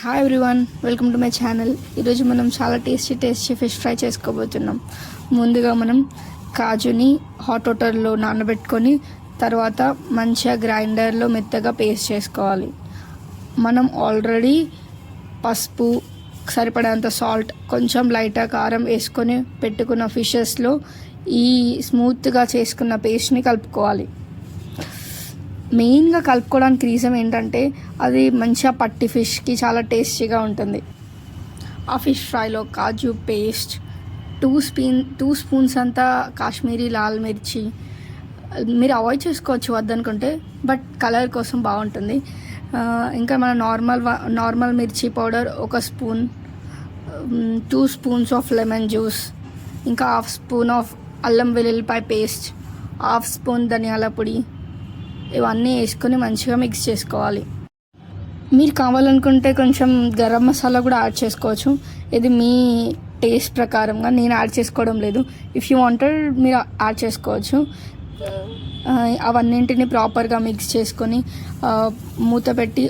Hi everyone, welcome to my channel. ఈరోజు మనం చాలా టేస్టీ ఫిష్ ఫ్రై చేసుకోబోతున్నాం. ముందుగా మనం కాజుని హాట్ వాటర్లో నానబెట్టుకొని తర్వాత మంచిగా గ్రైండర్లో మెత్తగా పేస్ట్ చేసుకోవాలి. మనం ఆల్రెడీ పసుపు, సరిపడేంత సాల్ట్, కొంచెం లైట్గా కారం వేసుకొని పెట్టుకున్న ఫిషెస్లో ఈ స్మూత్గా చేసుకున్న పేస్ట్ని కలుపుకోవాలి. మెయిన్గా కలుపుకోవడానికి రీజన్ ఏంటంటే అది మంచిగా పట్టి ఫిష్కి చాలా టేస్టీగా ఉంటుంది. ఆ ఫిష్ ఫ్రైలో కాజు పేస్ట్, టూ స్పూన్స్ అంతా కాశ్మీరీ లాల్ మిర్చి, మీరు అవాయిడ్ చేసుకోవచ్చు వద్దనుకుంటే, బట్ కలర్ కోసం బాగుంటుంది. ఇంకా మన నార్మల్ మిర్చి powder 1 spoon, 2 spoons of lemon juice, ఇంకా 1/2 స్పూన్ ఆఫ్ అల్లం వెల్లుల్లిపాయ పేస్ట్, 1/2 స్పూన్ ధనియాల పొడి, ఇవన్నీ వేసుకొని మంచిగా మిక్స్ చేసుకోవాలి. మీరు కావాలనుకుంటే కొంచెం గరం మసాలా కూడా యాడ్ చేసుకోవచ్చు. ఇది మీ టేస్ట్ ప్రకారంగా, నేను యాడ్ చేసుకోవడం లేదు. ఇఫ్ యూ వాంటెడ్ మీరు యాడ్ చేసుకోవచ్చు. అవన్నింటిని ప్రాపర్గా మిక్స్ చేసుకొని మూత పెట్టి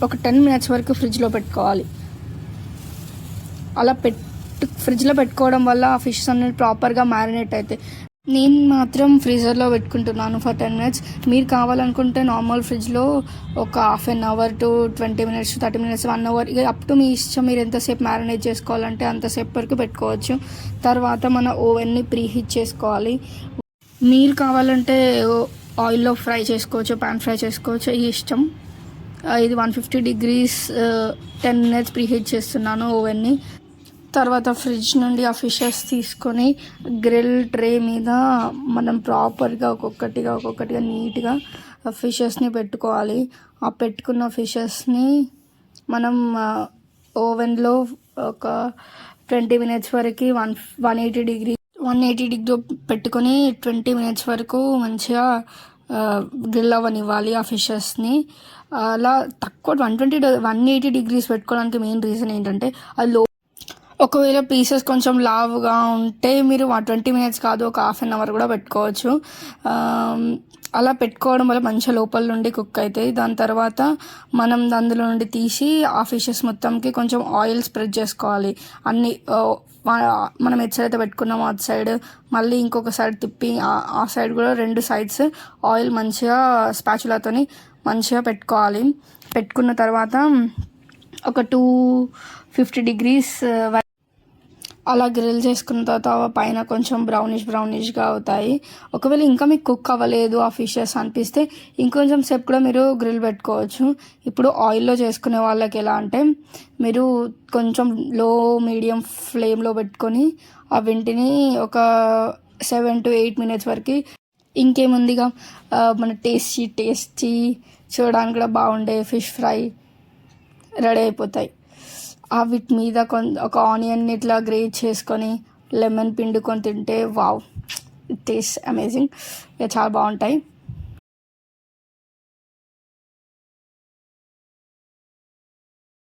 ఒక 10 మినిట్స్ వరకు ఫ్రిడ్జ్లో పెట్టుకోవాలి. అలా ఫ్రిడ్జ్లో పెట్టుకోవడం వల్ల ఆ ఫిష్ అన్నీ ప్రాపర్గా మ్యారినేట్ అవుతాయి. నేను మాత్రం ఫ్రీజర్లో పెట్టుకుంటున్నాను ఫర్ 10 మినిట్స్. మీరు కావాలనుకుంటే నార్మల్ ఫ్రిడ్జ్లో ఒక 1/2 hour to 20 minutes, 30 minutes, 1 hour, ఇక అప్ టు మీ ఇష్టం. మీరు ఎంతసేపు మ్యారినేట్ చేసుకోవాలంటే అంతసేపు వరకు పెట్టుకోవచ్చు. తర్వాత మన ఓవెన్ని ప్రీహీట్ చేసుకోవాలి. మీరు కావాలంటే ఆయిల్లో ఫ్రై చేసుకోవచ్చు, పాన్ ఫ్రై చేసుకోవచ్చు, ఈ ఇష్టం. ఇది 150 డిగ్రీస్ 10 మినిట్స్ ప్రీహీట్ చేస్తున్నాను ఓవెన్ని. తర్వాత ఫ్రిడ్జ్ నుండి ఆ ఫిషెస్ తీసుకొని గ్రిల్ ట్రే మీద మనం ప్రాపర్గా ఒక్కొక్కటిగా నీట్గా ఫిషెస్ని పెట్టుకోవాలి. ఆ పెట్టుకున్న ఫిషెస్ని మనం ఓవెన్లో ఒక 20 మినిట్స్ వరకు 180 డిగ్రీ పెట్టుకొని 20 మినిట్స్ వరకు మంచిగా గ్రిల్ అవ్వనివ్వాలి ఆ ఫిషెస్ని. అలా తక్కువ 180 డిగ్రీస్ పెట్టుకోవడానికి మెయిన్ రీజన్ ఏంటంటే అది ఒకవేళ పీసెస్ కొంచెం లావుగా ఉంటే మీరు 20 మినిట్స్ కాదు, ఒక 1/2 అవర్ కూడా పెట్టుకోవచ్చు. అలా పెట్టుకోవడం వల్ల మంచిగా లోపల నుండి కుక్ అవుతాయి. దాని తర్వాత మనం అందులో నుండి తీసి ఆ ఫిషెస్ మొత్తంకి కొంచెం ఆయిల్ స్ప్రెడ్ చేసుకోవాలి. అన్ని మనం ఎటు సైడ్ అయితే పెట్టుకున్నామో అటు సైడ్ మళ్ళీ ఇంకొక సైడ్ తిప్పి ఆ సైడ్ కూడా 2 సైడ్స్ ఆయిల్ మంచిగా స్పాచులాతోని మంచిగా పెట్టుకోవాలి. పెట్టుకున్న తర్వాత ఒక 250 డిగ్రీస్ అలా గ్రిల్ చేసుకున్న తర్వాత పైన కొంచెం బ్రౌనిష్గా అవుతాయి. ఒకవేళ ఇంకా మీకు కుక్ అవ్వలేదు ఆ ఫిషెస్ అనిపిస్తే ఇంకొంచెం సేపు కూడా మీరు గ్రిల్ పెట్టుకోవచ్చు. ఇప్పుడు ఆయిల్లో చేసుకునే వాళ్ళకి ఎలా అంటే మీరు కొంచెం మీడియం ఫ్లేమ్లో పెట్టుకొని ఆ వెంటనే ఒక 7 to 8 మినిట్స్ వరకు ఇంకేముందిగా మన టేస్టీ చూడడానికి కూడా బాగుండే ఫిష్ ఫ్రై రెడీ అయిపోతాయి. వీటి మీద ఒక ఆనియన్ని ఇట్లా గ్రేట్ చేసుకొని లెమన్ పిండుకొని తింటే వావ్, ఇట్ టేస్ట్ అమేజింగ్. ఇక చాలా బాగుంటాయి.